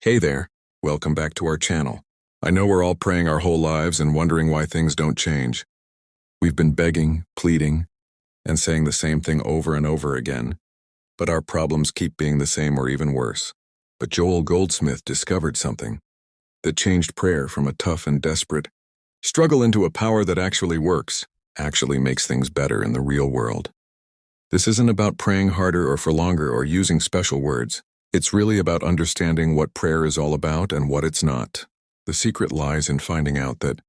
Hey there, welcome back to our channel. I know we're all praying our whole lives and wondering why things don't change. We've been begging, pleading, and saying the same thing over and over again, but our problems keep being the same or even worse. But Joel Goldsmith discovered something that changed prayer from a tough and desperate struggle into a power that actually works, actually makes things better in the real world. This isn't about praying harder or for longer or using special words. It's really about understanding what prayer is all about and what it's not. The secret lies in finding out that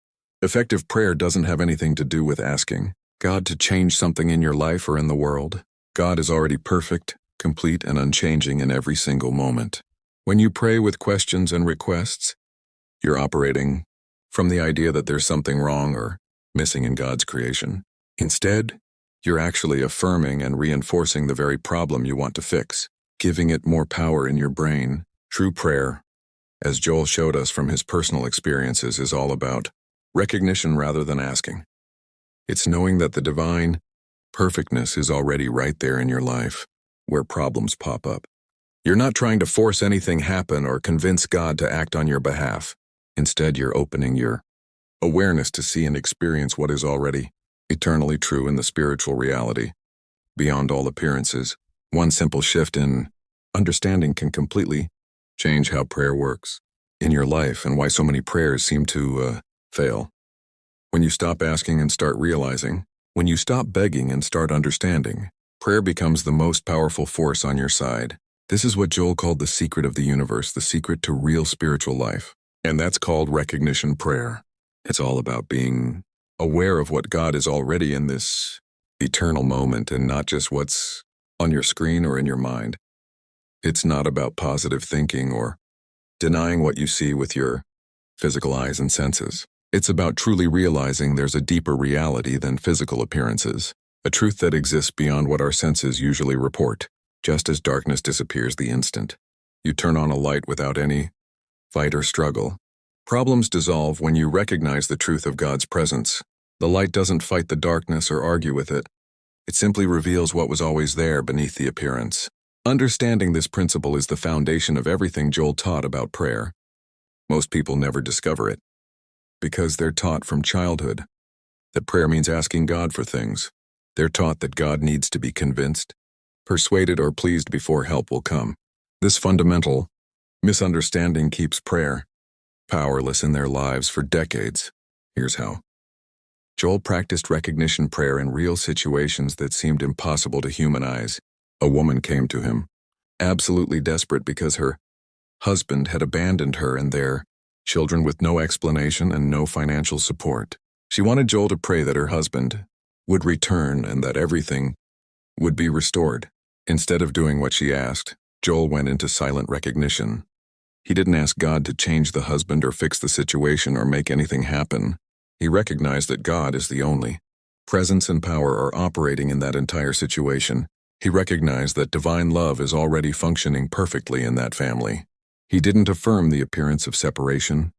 effective prayer doesn't have anything to do with asking God to change something in your life or in the world. God is already perfect, complete, and unchanging in every single moment. When you pray with questions and requests, you're operating from the idea that there's something wrong or missing in God's creation. Instead, you're actually affirming and reinforcing the very problem you want to fix, giving it more power in your brain. True prayer, as Joel showed us from his personal experiences, is all about recognition rather than asking. It's knowing that the divine perfectness is already right there in your life, where problems pop up. You're not trying to force anything happen or convince God to act on your behalf. Instead, you're opening your awareness to see and experience what is already eternally true in the spiritual reality, beyond all appearances. One simple shift in understanding can completely change how prayer works in your life and why so many prayers seem to fail. When you stop asking and start realizing, when you stop begging and start understanding, prayer becomes the most powerful force on your side. This is what Joel called the secret of the universe, the secret to real spiritual life. And that's called recognition prayer. It's all about being aware of what God is already in this eternal moment and not just what's on your screen or in your mind. It's not about positive thinking or denying what you see with your physical eyes and senses. It's about truly realizing there's a deeper reality than physical appearances, a truth that exists beyond what our senses usually report. Just as darkness disappears the instant you turn on a light without any fight or struggle, problems dissolve when you recognize the truth of God's presence. The light doesn't fight the darkness or argue with it. It simply reveals what was always there beneath the appearance. Understanding this principle is the foundation of everything Joel taught about prayer. Most people never discover it, because they're taught from childhood that prayer means asking God for things. They're taught that God needs to be convinced, persuaded, or pleased before help will come. This fundamental misunderstanding keeps prayer powerless in their lives for decades. Here's how. Joel practiced recognition prayer in real situations that seemed impossible to human eyes. A woman came to him, absolutely desperate because her husband had abandoned her and their children with no explanation and no financial support. She wanted Joel to pray that her husband would return and that everything would be restored. Instead of doing what she asked, Joel went into silent recognition. He didn't ask God to change the husband or fix the situation or make anything happen. He recognized that God is the only presence and power are operating in that entire situation. He recognized that divine love is already functioning perfectly in that family. He didn't affirm the appearance of separation,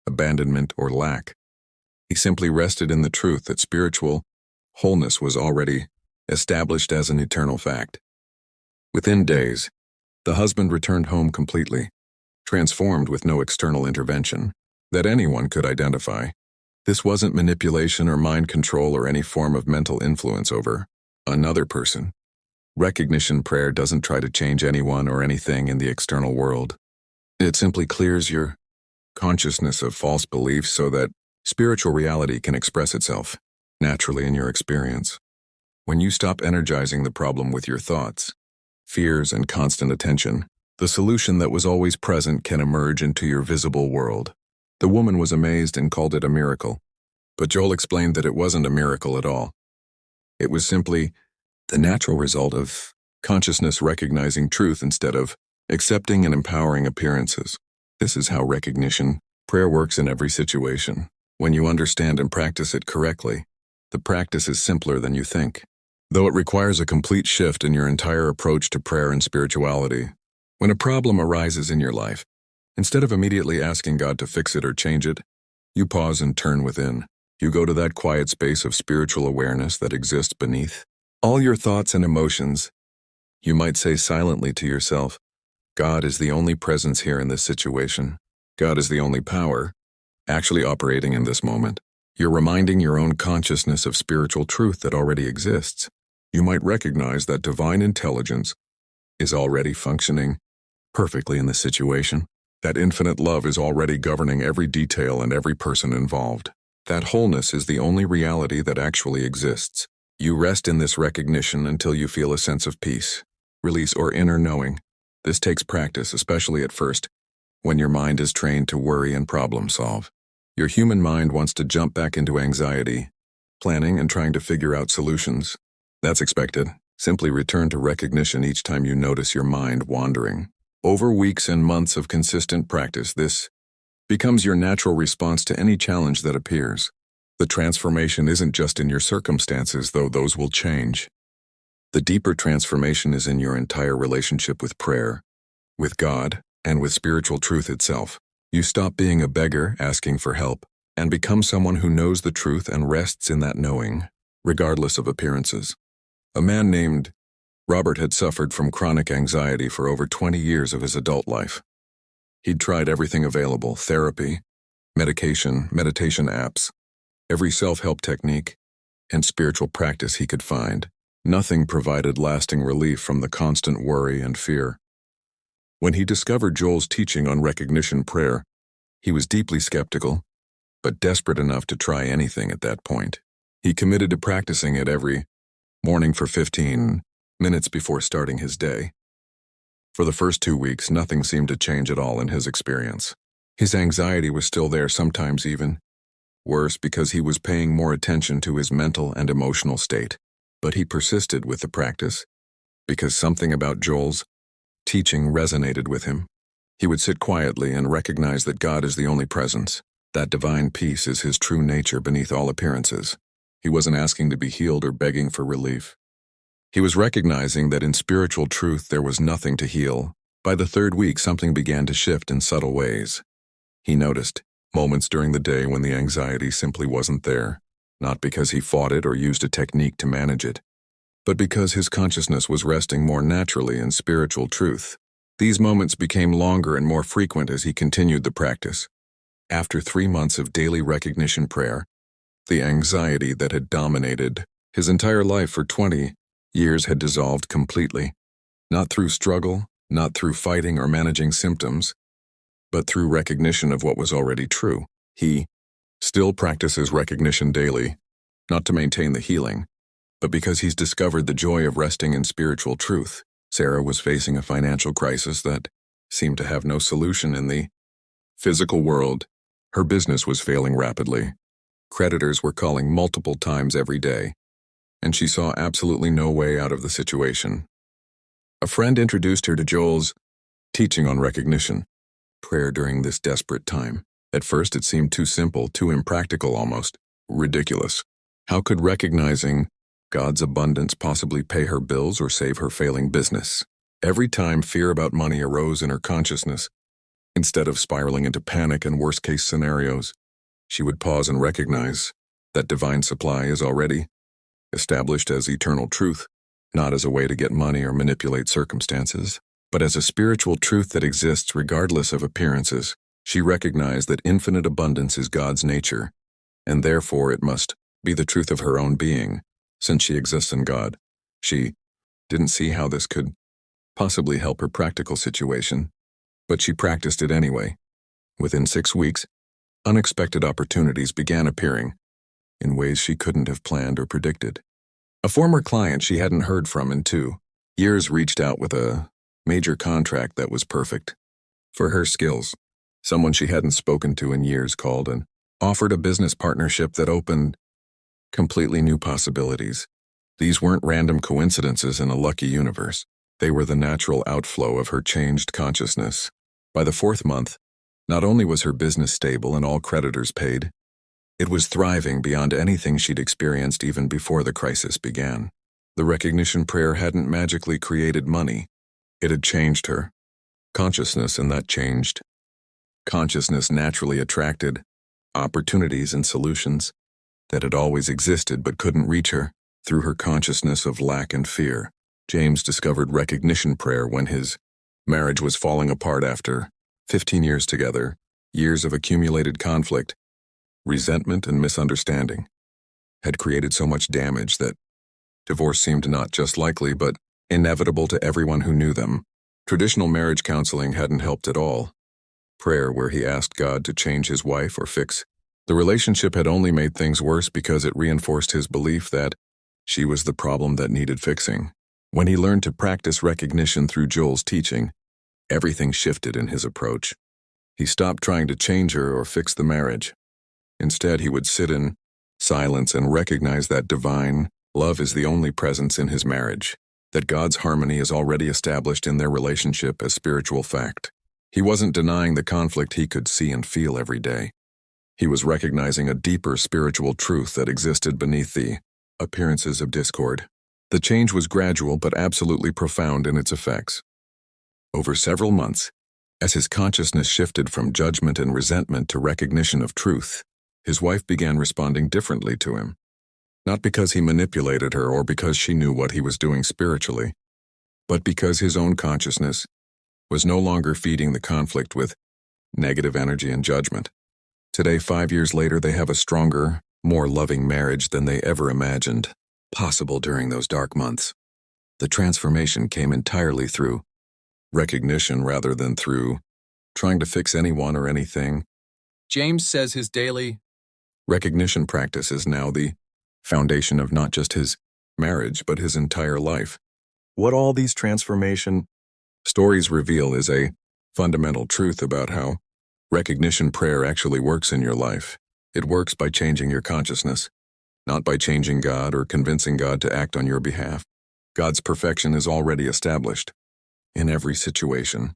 abandonment, or lack. He simply rested in the truth that spiritual wholeness was already established as an eternal fact. Within days, the husband returned home completely transformed with no external intervention that anyone could identify. This wasn't manipulation or mind control or any form of mental influence over another person. Recognition prayer doesn't try to change anyone or anything in the external world. It simply clears your consciousness of false beliefs so that spiritual reality can express itself naturally in your experience. When you stop energizing the problem with your thoughts, fears, and constant attention, the solution that was always present can emerge into your visible world. The woman was amazed and called it a miracle, but Joel explained that it wasn't a miracle at all. It was simply the natural result of consciousness recognizing truth instead of accepting and empowering appearances. This is how recognition prayer works in every situation. When you understand and practice it correctly, the practice is simpler than you think, though it requires a complete shift in your entire approach to prayer and spirituality. When a problem arises in your life, instead of immediately asking God to fix it or change it, you pause and turn within. You go to that quiet space of spiritual awareness that exists beneath all your thoughts and emotions. You might say silently to yourself, God is the only presence here in this situation. God is the only power actually operating in this moment. You're reminding your own consciousness of spiritual truth that already exists. You might recognize that divine intelligence is already functioning perfectly in this situation. That infinite love is already governing every detail and every person involved. That wholeness is the only reality that actually exists. You rest in this recognition until you feel a sense of peace, release, or inner knowing. This takes practice, especially at first, when your mind is trained to worry and problem solve. Your human mind wants to jump back into anxiety, planning and trying to figure out solutions. That's expected. Simply return to recognition each time you notice your mind wandering. Over weeks and months of consistent practice, this becomes your natural response to any challenge that appears. The transformation isn't just in your circumstances, though those will change. The deeper transformation is in your entire relationship with prayer, with God, and with spiritual truth itself. You stop being a beggar asking for help and become someone who knows the truth and rests in that knowing, regardless of appearances. A man named Robert had suffered from chronic anxiety for over 20 years of his adult life. He'd tried everything available: therapy, medication, meditation apps, every self-help technique, and spiritual practice he could find. Nothing provided lasting relief from the constant worry and fear. When he discovered Joel's teaching on recognition prayer, he was deeply skeptical, but desperate enough to try anything at that point. He committed to practicing it every morning for 15 minutes before starting his day. For the first 2 weeks, nothing seemed to change at all in his experience. His anxiety was still there, sometimes even worse, because he was paying more attention to his mental and emotional state. But he persisted with the practice because something about Joel's teaching resonated with him. He would sit quietly and recognize that God is the only presence. That divine peace is his true nature beneath all appearances. He wasn't asking to be healed or begging for relief. He was recognizing that in spiritual truth there was nothing to heal. By the 3rd week, something began to shift in subtle ways. He noticed moments during the day when the anxiety simply wasn't there, not because he fought it or used a technique to manage it, but because his consciousness was resting more naturally in spiritual truth. These moments became longer and more frequent as he continued the practice. After 3 months of daily recognition prayer, the anxiety that had dominated his entire life for 20 years had dissolved completely, not through struggle, not through fighting or managing symptoms, but through recognition of what was already true. He still practices recognition daily, not to maintain the healing, but because he's discovered the joy of resting in spiritual truth. Sarah was facing a financial crisis that seemed to have no solution in the physical world. Her business was failing rapidly. Creditors were calling multiple times every day, and she saw absolutely no way out of the situation. A friend introduced her to Joel's teaching on recognition prayer during this desperate time. At first it seemed too simple, too impractical, almost ridiculous. How could recognizing God's abundance possibly pay her bills or save her failing business? Every time fear about money arose in her consciousness, instead of spiraling into panic and worst-case scenarios, she would pause and recognize that divine supply is already established as eternal truth, not as a way to get money or manipulate circumstances, but as a spiritual truth that exists regardless of appearances. She recognized that infinite abundance is God's nature, and therefore it must be the truth of her own being. Since she exists in God, she didn't see how this could possibly help her practical situation, but she practiced it anyway. Within 6 weeks, unexpected opportunities began appearing in ways she couldn't have planned or predicted. A former client she hadn't heard from in 2 years reached out with a major contract that was perfect for her skills. Someone she hadn't spoken to in years called and offered a business partnership that opened completely new possibilities. These weren't random coincidences in a lucky universe. They were the natural outflow of her changed consciousness. By the 4th month, not only was her business stable and all creditors paid, it was thriving beyond anything she'd experienced even before the crisis began. The recognition prayer hadn't magically created money. It had changed her consciousness, and that changed consciousness naturally attracted opportunities and solutions that had always existed but couldn't reach her. Through her consciousness of lack and fear, James discovered recognition prayer when his Marriage was falling apart after 15 years together, years of accumulated conflict, resentment, and misunderstanding had created so much damage that divorce seemed not just likely but inevitable to everyone who knew them. Traditional marriage counseling hadn't helped at all. Prayer, where he asked God to change his wife or fix the relationship, had only made things worse because it reinforced his belief that she was the problem that needed fixing. When he learned to practice recognition through Joel's teaching, everything shifted in his approach. He stopped trying to change her or fix the marriage. Instead, he would sit in silence and recognize that divine love is the only presence in his marriage, that God's harmony is already established in their relationship as spiritual fact. He wasn't denying the conflict he could see and feel every day. He was recognizing a deeper spiritual truth that existed beneath the appearances of discord. The change was gradual but absolutely profound in its effects. Over several months, as his consciousness shifted from judgment and resentment to recognition of truth, his wife began responding differently to him. Not because he manipulated her or because she knew what he was doing spiritually, but because his own consciousness was no longer feeding the conflict with negative energy and judgment. Today, 5 years later, they have a stronger, more loving marriage than they ever imagined possible during those dark months. The transformation came entirely through recognition rather than through trying to fix anyone or anything. James says his daily recognition practice is now the foundation of not just his marriage, but his entire life. What all these transformation stories reveal is a fundamental truth about how recognition prayer actually works in your life. It works by changing your consciousness, not by changing God or convincing God to act on your behalf. God's perfection is already established in every situation.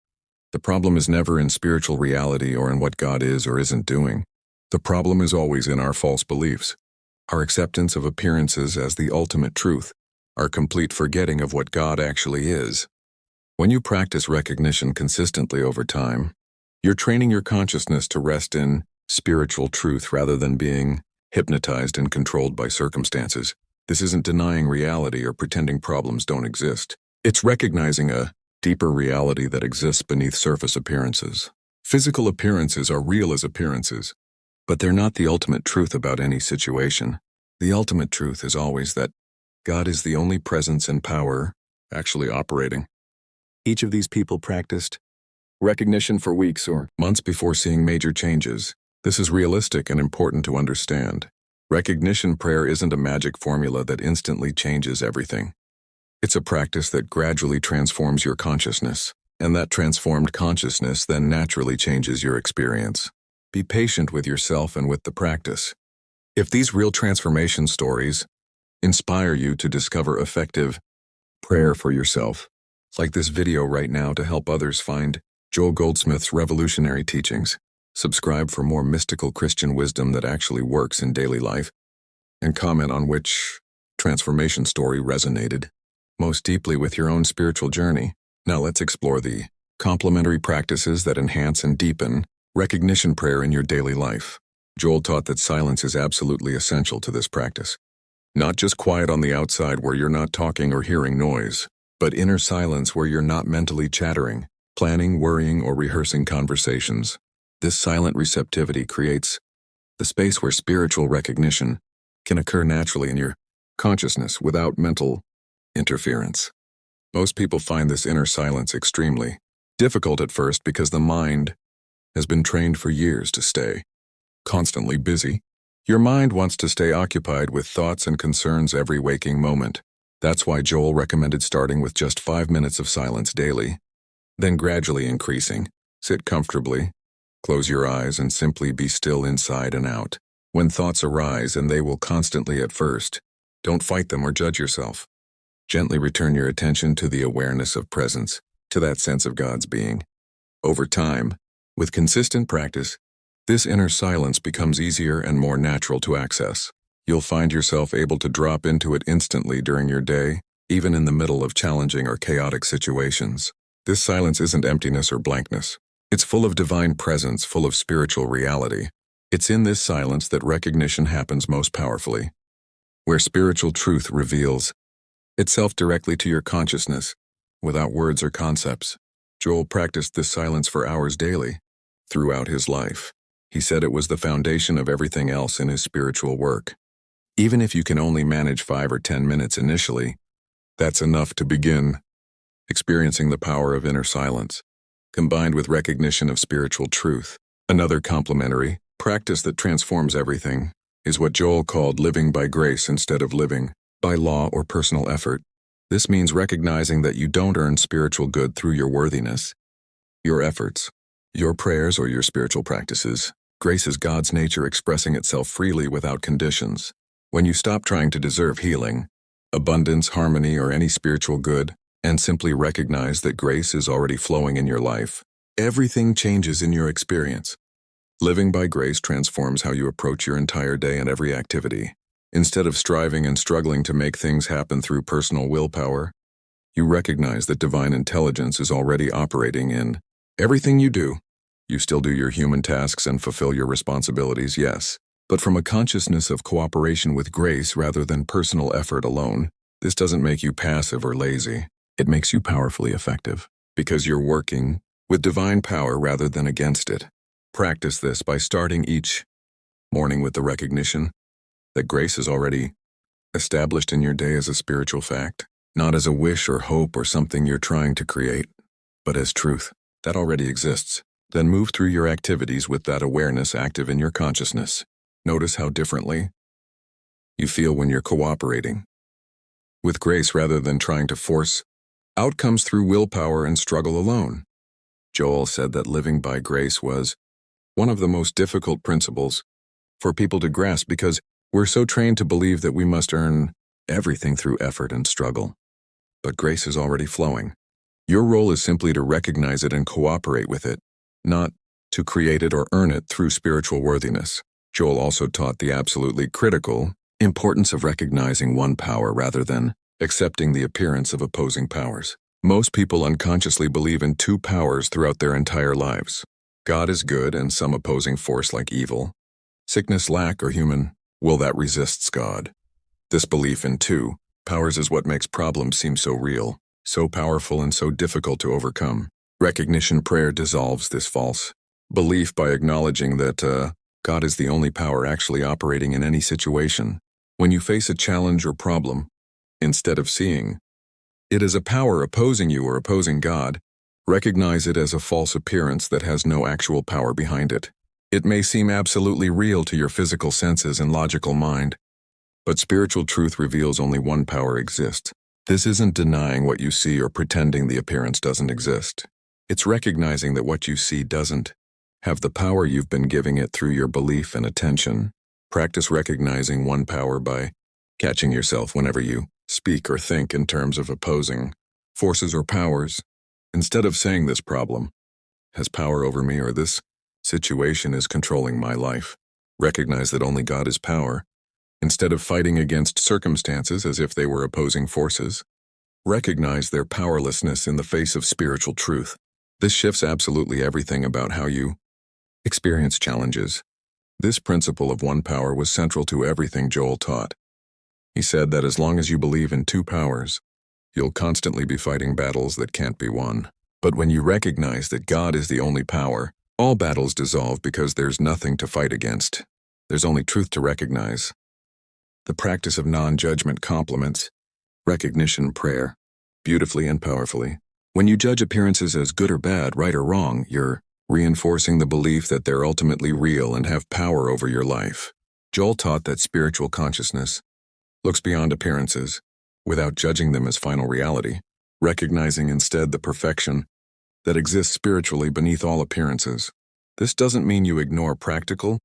The problem is never in spiritual reality or in what God is or isn't doing. The problem is always in our false beliefs, our acceptance of appearances as the ultimate truth, our complete forgetting of what God actually is. When you practice recognition consistently over time, you're training your consciousness to rest in spiritual truth rather than being hypnotized and controlled by circumstances. This isn't denying reality or pretending problems don't exist. It's recognizing a deeper reality that exists beneath surface appearances. Physical appearances are real as appearances, but they're not the ultimate truth about any situation. The ultimate truth is always that God is the only presence and power actually operating. Each of these people practiced recognition for weeks or months before seeing major changes. This is realistic and important to understand. Recognition prayer isn't a magic formula that instantly changes everything. It's a practice that gradually transforms your consciousness, and that transformed consciousness then naturally changes your experience. Be patient with yourself and with the practice. If these real transformation stories inspire you to discover effective prayer for yourself, like this video right now to help others find Joel Goldsmith's revolutionary teachings. Subscribe for more mystical Christian wisdom that actually works in daily life, and comment on which transformation story resonated most deeply with your own spiritual journey. Now let's explore the complementary practices that enhance and deepen recognition prayer in your daily life. Joel taught that silence is absolutely essential to this practice. Not just quiet on the outside where you're not talking or hearing noise, but inner silence where you're not mentally chattering, planning, worrying, or rehearsing conversations. This silent receptivity creates the space where spiritual recognition can occur naturally in your consciousness without mental interference. Most people find this inner silence extremely difficult at first because the mind has been trained for years to stay constantly busy. Your mind wants to stay occupied with thoughts and concerns every waking moment. That's why Joel recommended starting with just 5 minutes of silence daily, then gradually increasing. Sit comfortably, close your eyes, and simply be still inside and out. When thoughts arise, and they will constantly at first, don't fight them or judge yourself. Gently return your attention to the awareness of presence, to that sense of God's being. Over time, with consistent practice, this inner silence becomes easier and more natural to access. You'll find yourself able to drop into it instantly during your day, even in the middle of challenging or chaotic situations. This silence isn't emptiness or blankness. It's full of divine presence, full of spiritual reality. It's in this silence that recognition happens most powerfully, where spiritual truth reveals itself directly to your consciousness, without words or concepts. Joel practiced this silence for hours daily, throughout his life. He said it was the foundation of everything else in his spiritual work. Even if you can only manage 5 or 10 minutes initially, that's enough to begin experiencing the power of inner silence, combined with recognition of spiritual truth. Another complementary practice that transforms everything is what Joel called living by grace instead of living by law or personal effort. This means recognizing that you don't earn spiritual good through your worthiness, your efforts, your prayers, or your spiritual practices. Grace is God's nature expressing itself freely without conditions. When you stop trying to deserve healing, abundance, harmony, or any spiritual good, and simply recognize that grace is already flowing in your life, everything changes in your experience. Living by grace transforms how you approach your entire day and every activity. Instead of striving and struggling to make things happen through personal willpower, you recognize that divine intelligence is already operating in everything you do. You still do your human tasks and fulfill your responsibilities, yes, but from a consciousness of cooperation with grace rather than personal effort alone. This doesn't make you passive or lazy. It makes you powerfully effective, because you're working with divine power rather than against it. Practice this by starting each morning with the recognition that grace is already established in your day as a spiritual fact, not as a wish or hope or something you're trying to create, but as truth that already exists. Then move through your activities with that awareness active in your consciousness. Notice how differently you feel when you're cooperating with grace rather than trying to force outcomes through willpower and struggle alone. Joel said that living by grace was one of the most difficult principles for people to grasp because we're so trained to believe that we must earn everything through effort and struggle. But grace is already flowing. Your role is simply to recognize it and cooperate with it, not to create it or earn it through spiritual worthiness. Joel also taught the absolutely critical importance of recognizing one power rather than accepting the appearance of opposing powers. Most people unconsciously believe in two powers throughout their entire lives. God is good and some opposing force like evil, sickness, lack, or human will that resists God. This belief in two powers is what makes problems seem so real, so powerful, and so difficult to overcome. Recognition prayer dissolves this false belief by acknowledging that God is the only power actually operating in any situation. When you face a challenge or problem, instead of seeing it as a power opposing you or opposing God, recognize it as a false appearance that has no actual power behind it. It may seem absolutely real to your physical senses and logical mind, but spiritual truth reveals only one power exists. This isn't denying what you see or pretending the appearance doesn't exist. It's recognizing that what you see doesn't have the power you've been giving it through your belief and attention. Practice recognizing one power by catching yourself whenever you speak or think in terms of opposing forces or powers. Instead of saying this problem has power over me or this situation is controlling my life, recognize that only God is power. Instead of fighting against circumstances as if they were opposing forces, recognize their powerlessness in the face of spiritual truth. This shifts absolutely everything about how you experience challenges. This principle of one power was central to everything Joel taught. He said that as long as you believe in two powers, you'll constantly be fighting battles that can't be won. But when you recognize that God is the only power, all battles dissolve because there's nothing to fight against. There's only truth to recognize. The practice of non-judgment complements recognition prayer beautifully and powerfully. When you judge appearances as good or bad, right or wrong, you're reinforcing the belief that they're ultimately real and have power over your life. Joel taught that spiritual consciousness looks beyond appearances without judging them as final reality, recognizing instead the perfection that exists spiritually beneath all appearances. This doesn't mean you ignore practical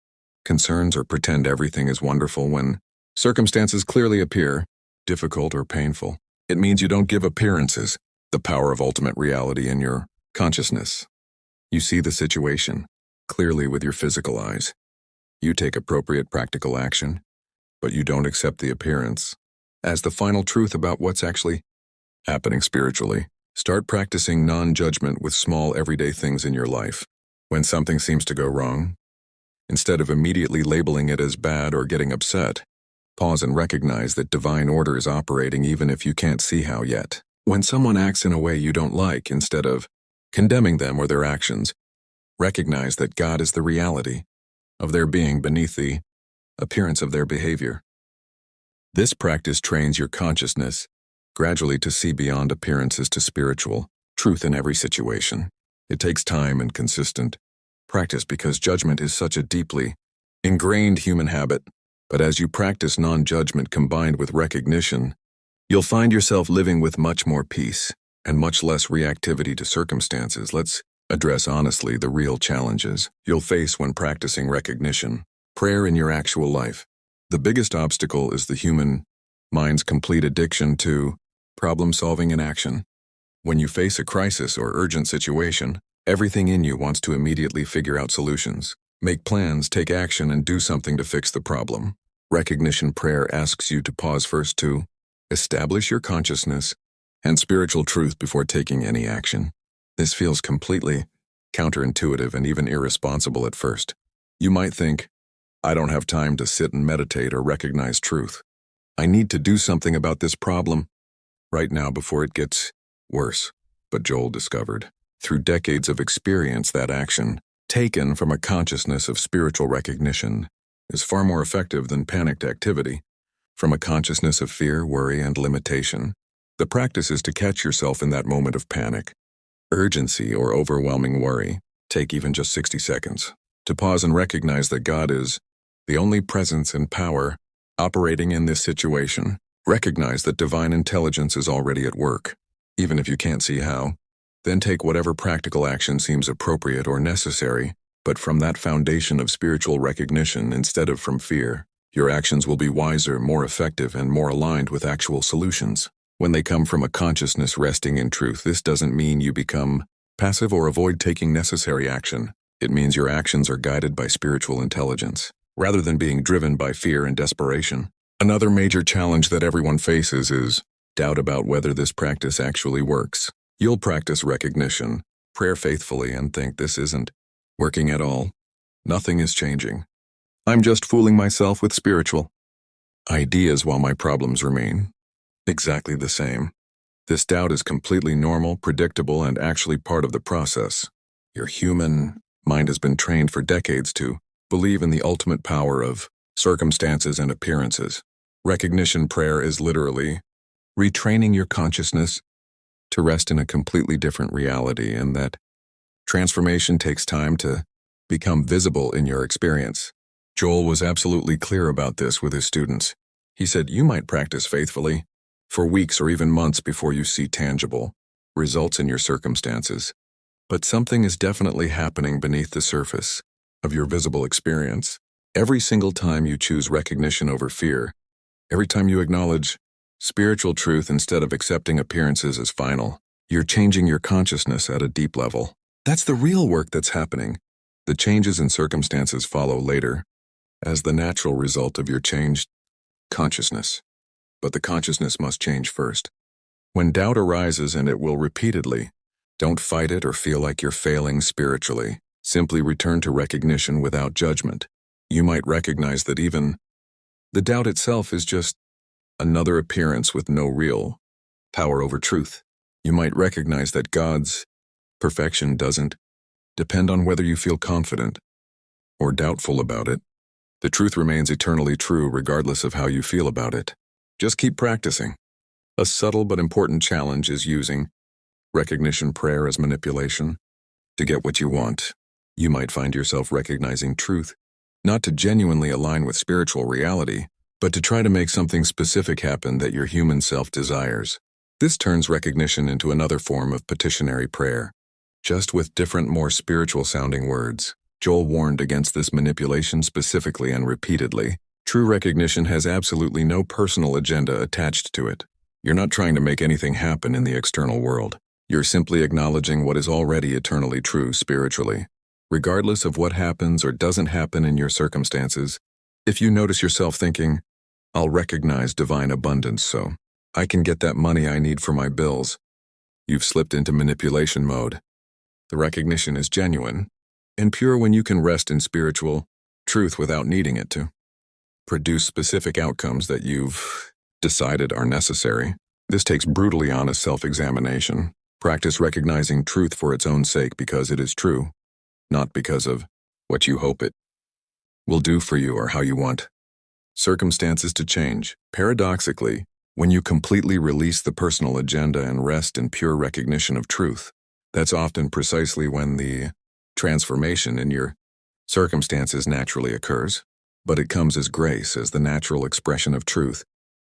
concerns or pretend everything is wonderful when circumstances clearly appear difficult or painful. It means you don't give appearances the power of ultimate reality in your consciousness. You see the situation clearly with your physical eyes. You take appropriate practical action, but you don't accept the appearance as the final truth about what's actually happening spiritually. Start practicing non-judgment with small everyday things in your life. When something seems to go wrong, instead of immediately labeling it as bad or getting upset, pause and recognize that divine order is operating even if you can't see how yet. When someone acts in a way you don't like, instead of condemning them or their actions. Recognize that God is the reality of their being beneath the appearance of their behavior. This practice trains your consciousness gradually to see beyond appearances to spiritual truth in every situation. It takes time and consistent practice because judgment is such a deeply ingrained human habit. But as you practice non-judgment combined with recognition, you'll find yourself living with much more peace and much less reactivity to circumstances. Let's address honestly the real challenges you'll face when practicing recognition, prayer in your actual life. The biggest obstacle is the human mind's complete addiction to problem-solving and action. When you face a crisis or urgent situation, everything in you wants to immediately figure out solutions, make plans, take action, and do something to fix the problem. Recognition prayer asks you to pause first to establish your consciousness and spiritual truth before taking any action. This feels completely counterintuitive and even irresponsible at first. You might think, I don't have time to sit and meditate or recognize truth. I need to do something about this problem right now before it gets worse. But Joel discovered, through decades of experience, that action, taken from a consciousness of spiritual recognition, is far more effective than panicked activity. From a consciousness of fear, worry, and limitation, the practice is to catch yourself in that moment of panic, urgency, or overwhelming worry. Take even just 60 seconds to pause and recognize that God is the only presence and power operating in this situation. Recognize that divine intelligence is already at work, even if you can't see how. Then take whatever practical action seems appropriate or necessary, but from that foundation of spiritual recognition instead of from fear. Your actions will be wiser, more effective, and more aligned with actual solutions. When they come from a consciousness resting in truth, this doesn't mean you become passive or avoid taking necessary action. It means your actions are guided by spiritual intelligence, rather than being driven by fear and desperation. Another major challenge that everyone faces is doubt about whether this practice actually works. You'll practice recognition, prayer faithfully, and think this isn't working at all. Nothing is changing. I'm just fooling myself with spiritual ideas while my problems remain exactly the same. This doubt is completely normal, predictable, and actually part of the process. Your human mind has been trained for decades to believe in the ultimate power of circumstances and appearances. Recognition prayer is literally retraining your consciousness to rest in a completely different reality, and that transformation takes time to become visible in your experience. Joel was absolutely clear about this with his students. He said, you might practice faithfully for weeks or even months before you see tangible results in your circumstances. But something is definitely happening beneath the surface of your visible experience. Every single time you choose recognition over fear, every time you acknowledge spiritual truth instead of accepting appearances as final, you're changing your consciousness at a deep level. That's the real work that's happening. The changes in circumstances follow later as the natural result of your changed consciousness. But the consciousness must change first. When doubt arises, and it will repeatedly, don't fight it or feel like you're failing spiritually. Simply return to recognition without judgment. You might recognize that even the doubt itself is just another appearance with no real power over truth. You might recognize that God's perfection doesn't depend on whether you feel confident or doubtful about it. The truth remains eternally true regardless of how you feel about it. Just keep practicing. A subtle but important challenge is using recognition prayer as manipulation to get what you want. You might find yourself recognizing truth, not to genuinely align with spiritual reality, but to try to make something specific happen that your human self desires. This turns recognition into another form of petitionary prayer, just with different, more spiritual-sounding words. Joel warned against this manipulation specifically and repeatedly. True recognition has absolutely no personal agenda attached to it. You're not trying to make anything happen in the external world. You're simply acknowledging what is already eternally true spiritually. Regardless of what happens or doesn't happen in your circumstances, if you notice yourself thinking, I'll recognize divine abundance so I can get that money I need for my bills, you've slipped into manipulation mode. The recognition is genuine and pure when you can rest in spiritual truth without needing it to produce specific outcomes that you've decided are necessary. This takes brutally honest self-examination. Practice recognizing truth for its own sake because it is true, not because of what you hope it will do for you or how you want circumstances to change. Paradoxically, when you completely release the personal agenda and rest in pure recognition of truth, that's often precisely when the transformation in your circumstances naturally occurs. But it comes as grace, as the natural expression of truth,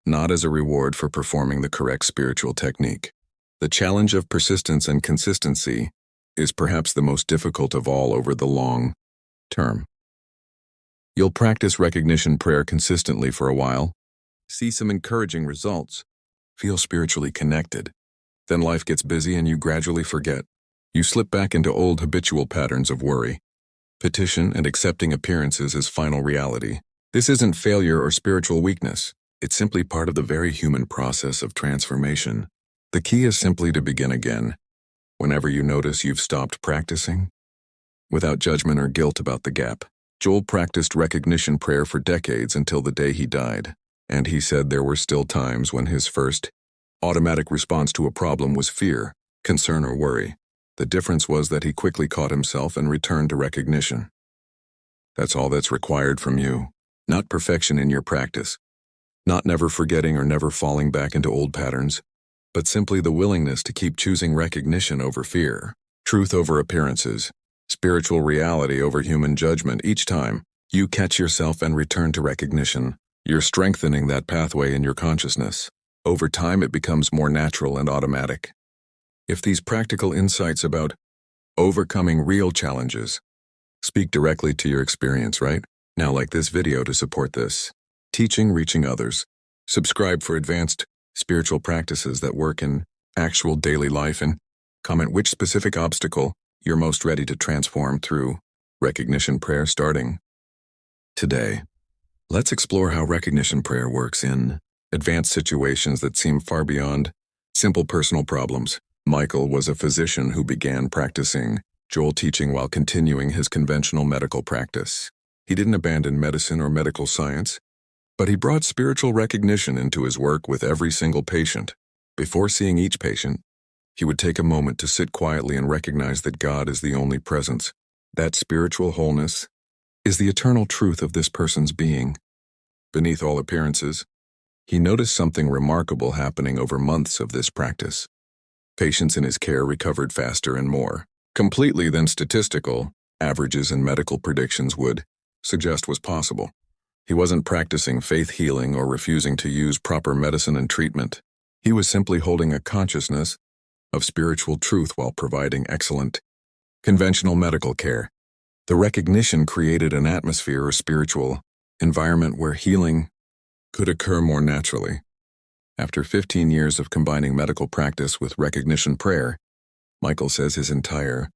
not as a reward for performing the correct spiritual technique. The challenge of persistence and consistency is perhaps the most difficult of all over the long term. You'll practice recognition prayer consistently for a while, see some encouraging results, feel spiritually connected. Then life gets busy and you gradually forget. You slip back into old habitual patterns of worry, petition, and accepting appearances as final reality. This isn't failure or spiritual weakness. It's simply part of the very human process of transformation. The key is simply to begin again, whenever you notice you've stopped practicing, without judgment or guilt about the gap. Joel practiced recognition prayer for decades until the day he died, and he said there were still times when his first automatic response to a problem was fear, concern, or worry. The difference was that he quickly caught himself and returned to recognition. That's all that's required from you. Not perfection in your practice, not never forgetting or never falling back into old patterns, but simply the willingness to keep choosing recognition over fear, truth over appearances, spiritual reality over human judgment. Each time you catch yourself and return to recognition, you're strengthening that pathway in your consciousness. Over time, it becomes more natural and automatic. If these practical insights about overcoming real challenges speak directly to your experience, right? Now, like this video to support this. Teaching, reaching others. Subscribe for advanced spiritual practices that work in actual daily life, and comment which specific obstacle you're most ready to transform through recognition prayer starting today. Let's explore how recognition prayer works in advanced situations that seem far beyond simple personal problems. Michael was a physician who began practicing Joel teaching while continuing his conventional medical practice. He didn't abandon medicine or medical science, but he brought spiritual recognition into his work with every single patient. Before seeing each patient, he would take a moment to sit quietly and recognize that God is the only presence. That spiritual wholeness is the eternal truth of this person's being. Beneath all appearances, he noticed something remarkable happening over months of this practice. Patients in his care recovered faster and more completely than statistical averages and medical predictions would suggest was possible. He wasn't practicing faith healing or refusing to use proper medicine and treatment. He was simply holding a consciousness of spiritual truth while providing excellent conventional medical care. The recognition created an atmosphere or spiritual environment where healing could occur more naturally. After 15 years of combining medical practice with recognition prayer, Michael says his entire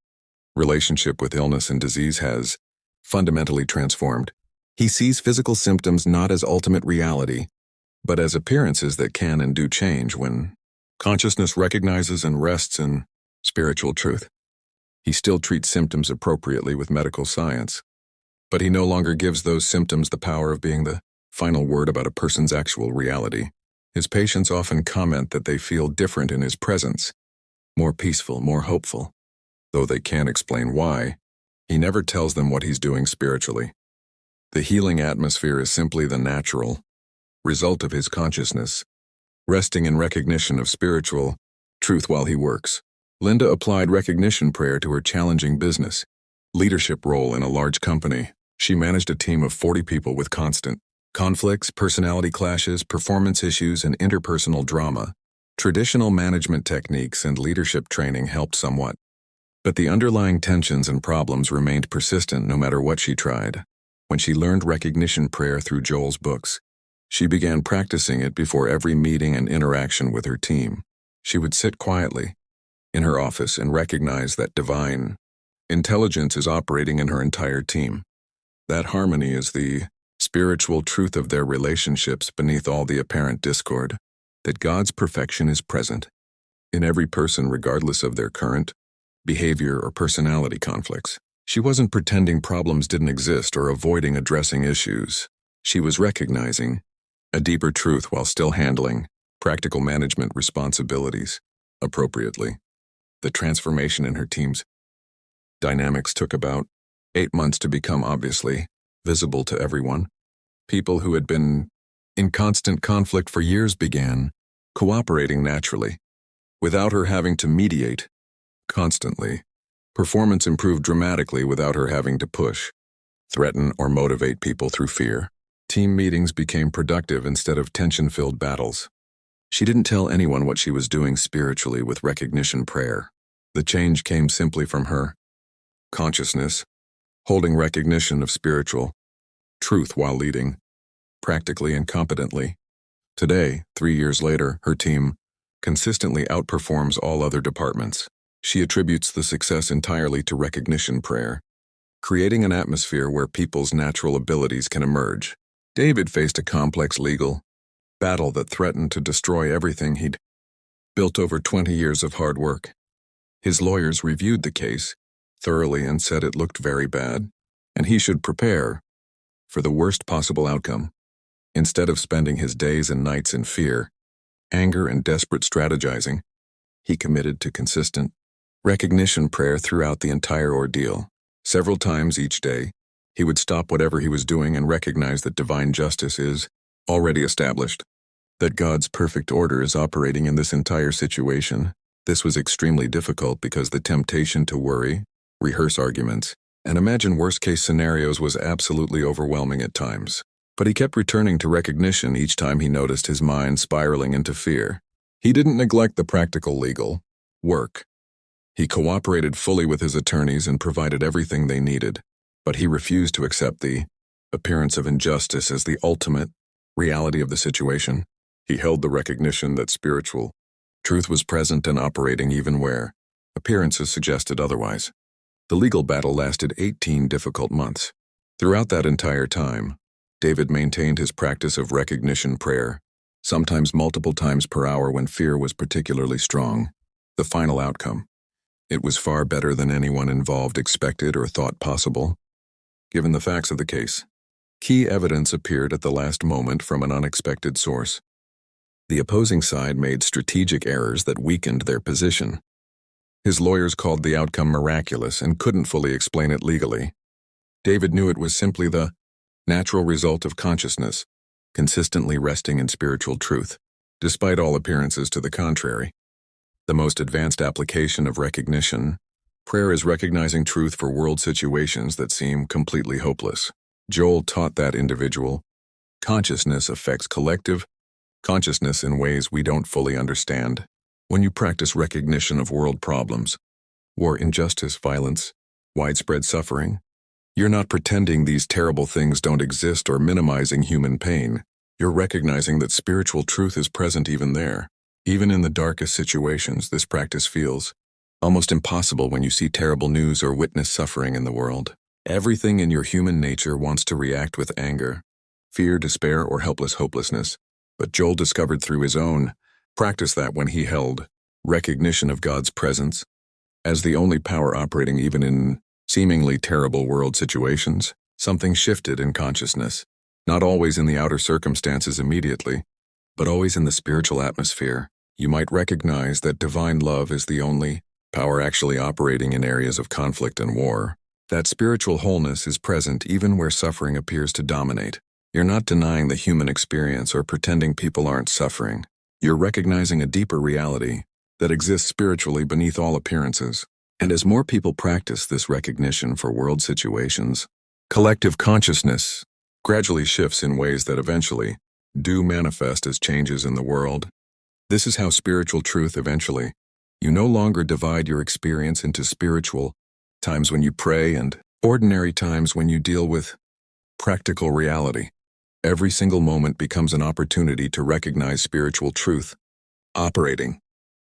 relationship with illness and disease has fundamentally transformed. He sees physical symptoms not as ultimate reality, but as appearances that can and do change when consciousness recognizes and rests in spiritual truth. He still treats symptoms appropriately with medical science, but he no longer gives those symptoms the power of being the final word about a person's actual reality. His patients often comment that they feel different in his presence, more peaceful, more hopeful. Though they can't explain why, he never tells them what he's doing spiritually. The healing atmosphere is simply the natural result of his consciousness, resting in recognition of spiritual truth while he works. Linda applied recognition prayer to her challenging business leadership role in a large company. She managed a team of 40 people with constant conflicts, personality clashes, performance issues, and interpersonal drama. Traditional management techniques and leadership training helped somewhat, but the underlying tensions and problems remained persistent no matter what she tried. When she learned recognition prayer through Joel's books, she began practicing it before every meeting and interaction with her team. She would sit quietly in her office and recognize that divine intelligence is operating in her entire team. That harmony is the spiritual truth of their relationships beneath all the apparent discord, that God's perfection is present in every person regardless of their current behavior or personality conflicts. She wasn't pretending problems didn't exist or avoiding addressing issues. She was recognizing a deeper truth while still handling practical management responsibilities appropriately. The transformation in her team's dynamics took about 8 months to become obviously visible to everyone. People who had been in constant conflict for years began cooperating naturally, without her having to mediate constantly. Performance improved dramatically without her having to push, threaten, or motivate people through fear. Team meetings became productive instead of tension-filled battles. She didn't tell anyone what she was doing spiritually with recognition prayer. The change came simply from her consciousness, holding recognition of spiritual truth while leading, practically and competently. Today, 3 years later, her team consistently outperforms all other departments. She attributes the success entirely to recognition prayer, creating an atmosphere where people's natural abilities can emerge. David faced a complex legal battle that threatened to destroy everything he'd built over 20 years of hard work. His lawyers reviewed the case thoroughly and said it looked very bad, and he should prepare for the worst possible outcome. Instead of spending his days and nights in fear, anger, and desperate strategizing, he committed to consistent recognition prayer throughout the entire ordeal. Several times each day, he would stop whatever he was doing and recognize that divine justice is already established, that God's perfect order is operating in this entire situation. This was extremely difficult because the temptation to worry, rehearse arguments, and imagine worst-case scenarios was absolutely overwhelming at times. But he kept returning to recognition each time he noticed his mind spiraling into fear. He didn't neglect the practical legal work. He cooperated fully with his attorneys and provided everything they needed, but he refused to accept the appearance of injustice as the ultimate reality of the situation. He held the recognition that spiritual truth was present and operating even where appearances suggested otherwise. The legal battle lasted 18 difficult months. Throughout that entire time, David maintained his practice of recognition prayer, sometimes multiple times per hour when fear was particularly strong. The final outcome: it was far better than anyone involved expected or thought possible. Given the facts of the case, key evidence appeared at the last moment from an unexpected source. The opposing side made strategic errors that weakened their position. His lawyers called the outcome miraculous and couldn't fully explain it legally. David knew it was simply the natural result of consciousness, consistently resting in spiritual truth, despite all appearances to the contrary. The most advanced application of recognition prayer is recognizing truth for world situations that seem completely hopeless. Joel taught that individual consciousness affects collective consciousness in ways we don't fully understand. When you practice recognition of world problems, war, injustice, violence, widespread suffering, you're not pretending these terrible things don't exist or minimizing human pain. You're recognizing that spiritual truth is present even there. Even in the darkest situations, this practice feels almost impossible when you see terrible news or witness suffering in the world. Everything in your human nature wants to react with anger, fear, despair, or helpless hopelessness. But Joel discovered through his own practice that when he held recognition of God's presence as the only power operating even in seemingly terrible world situations, something shifted in consciousness. Not always in the outer circumstances immediately, but always in the spiritual atmosphere. You might recognize that divine love is the only power actually operating in areas of conflict and war. That spiritual wholeness is present even where suffering appears to dominate. You're not denying the human experience or pretending people aren't suffering. You're recognizing a deeper reality that exists spiritually beneath all appearances. And as more people practice this recognition for world situations, collective consciousness gradually shifts in ways that eventually do manifest as changes in the world. This is how spiritual truth eventually. You no longer divide your experience into spiritual times when you pray and ordinary times when you deal with practical reality. Every single moment becomes an opportunity to recognize spiritual truth operating.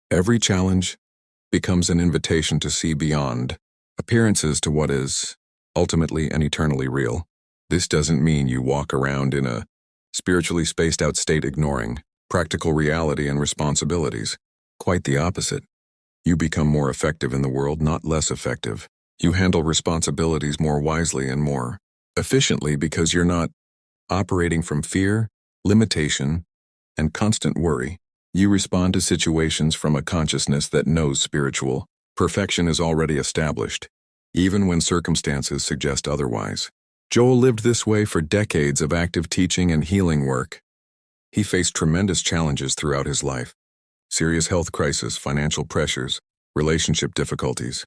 Every challenge becomes an invitation to see beyond appearances to what is ultimately and eternally real. This doesn't mean you walk around in a spiritually spaced out state ignoring practical reality and responsibilities. Quite the opposite. You become more effective in the world, not less effective. You handle responsibilities more wisely and more efficiently because you're not operating from fear, limitation, and constant worry. You respond to situations from a consciousness that knows spiritual Perfection is already established, even when circumstances suggest otherwise. Joel lived this way for decades of active teaching and healing work. He faced tremendous challenges throughout his life: serious health crisis, financial pressures, relationship difficulties,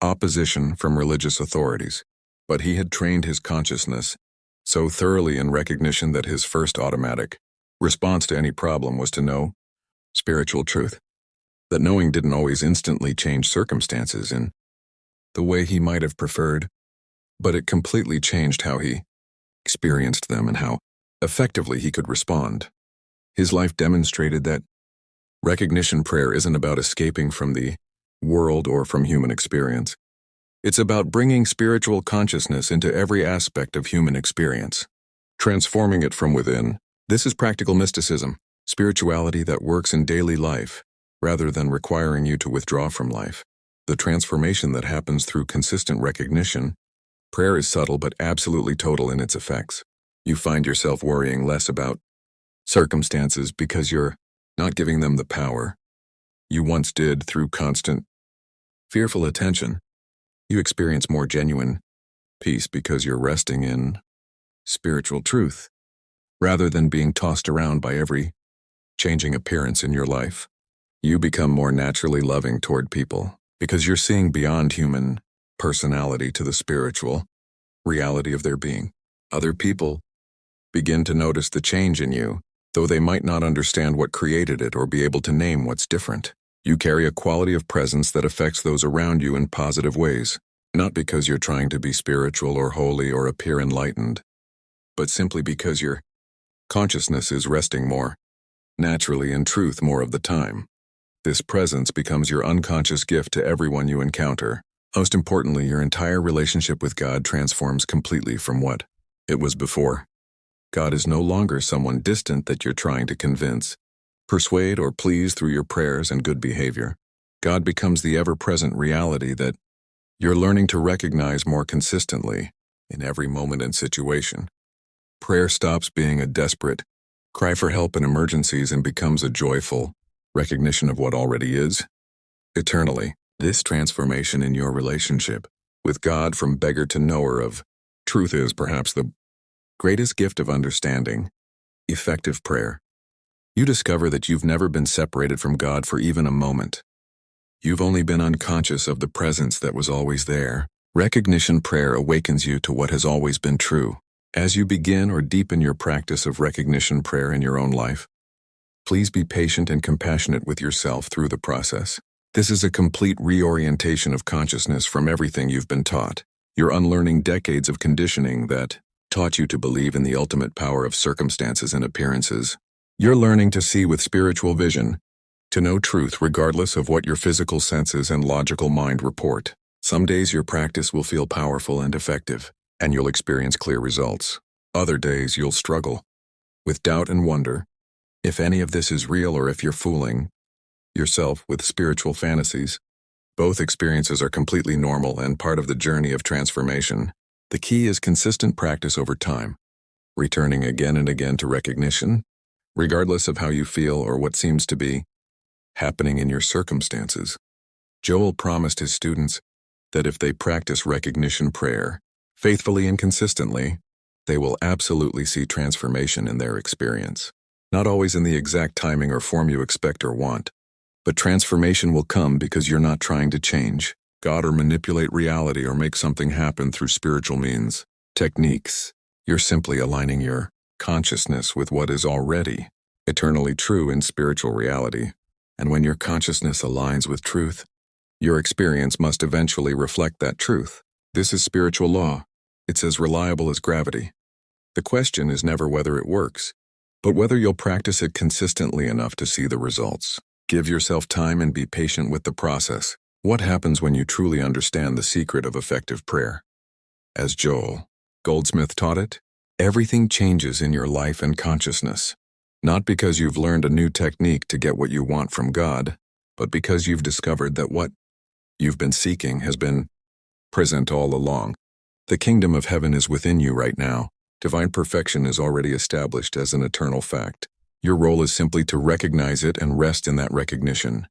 opposition from religious authorities. But he had trained his consciousness so thoroughly in recognition that his first automatic response to any problem was to know spiritual truth. That knowing didn't always instantly change circumstances in the way he might have preferred, but it completely changed how he experienced them and how effectively he could respond. His life demonstrated that recognition prayer isn't about escaping from the world or from human experience. It's about bringing spiritual consciousness into every aspect of human experience, transforming it from within. This is practical mysticism, spirituality that works in daily life, rather than requiring you to withdraw from life. The transformation that happens through consistent recognition. Prayer is subtle but absolutely total in its effects. You find yourself worrying less about circumstances because you're not giving them the power you once did through constant, fearful attention. You experience more genuine peace because you're resting in spiritual truth, rather than being tossed around by every changing appearance in your life. You become more naturally loving toward people because you're seeing beyond human personality to the spiritual reality of their being. Other people begin to notice the change in you, though they might not understand what created it or be able to name what's different. You carry a quality of presence that affects those around you in positive ways, not because you're trying to be spiritual or holy or appear enlightened, but simply because your consciousness is resting more naturally in truth more of the time. This presence becomes your unconscious gift to everyone you encounter. Most importantly, your entire relationship with God transforms completely from what it was before. God is no longer someone distant that you're trying to convince, persuade, or please through your prayers and good behavior. God becomes the ever-present reality that you're learning to recognize more consistently in every moment and situation. Prayer stops being a desperate cry for help in emergencies and becomes a joyful recognition of what already is eternally. This transformation in your relationship with God from beggar to knower of truth is perhaps the greatest gift of understanding. Effective prayer. You discover that you've never been separated from God for even a moment. You've only been unconscious of the presence that was always there. Recognition prayer awakens you to what has always been true. As you begin or deepen your practice of recognition prayer in your own life, please be patient and compassionate with yourself through the process. This is a complete reorientation of consciousness from everything you've been taught. You're unlearning decades of conditioning that taught you to believe in the ultimate power of circumstances and appearances. You're learning to see with spiritual vision, to know truth regardless of what your physical senses and logical mind report. Some days your practice will feel powerful and effective, and you'll experience clear results. Other days you'll struggle with doubt and wonder if any of this is real or if you're fooling yourself with spiritual fantasies. Both experiences are completely normal and part of the journey of transformation. The key is consistent practice over time, returning again and again to recognition, regardless of how you feel or what seems to be happening in your circumstances. Joel promised his students that if they practice recognition prayer faithfully and consistently, they will absolutely see transformation in their experience. Not always in the exact timing or form you expect or want, but transformation will come because you're not trying to change God or manipulate reality or make something happen through spiritual means, techniques. You're simply aligning your consciousness with what is already eternally true in spiritual reality. And when your consciousness aligns with truth, your experience must eventually reflect that truth. This is spiritual law. It's as reliable as gravity. The question is never whether it works, but whether you'll practice it consistently enough to see the results. Give yourself time and be patient with the process. What happens when you truly understand the secret of effective prayer? As Joel Goldsmith taught it, everything changes in your life and consciousness. Not because you've learned a new technique to get what you want from God, but because you've discovered that what you've been seeking has been present all along. The kingdom of heaven is within you right now. Divine perfection is already established as an eternal fact. Your role is simply to recognize it and rest in that recognition.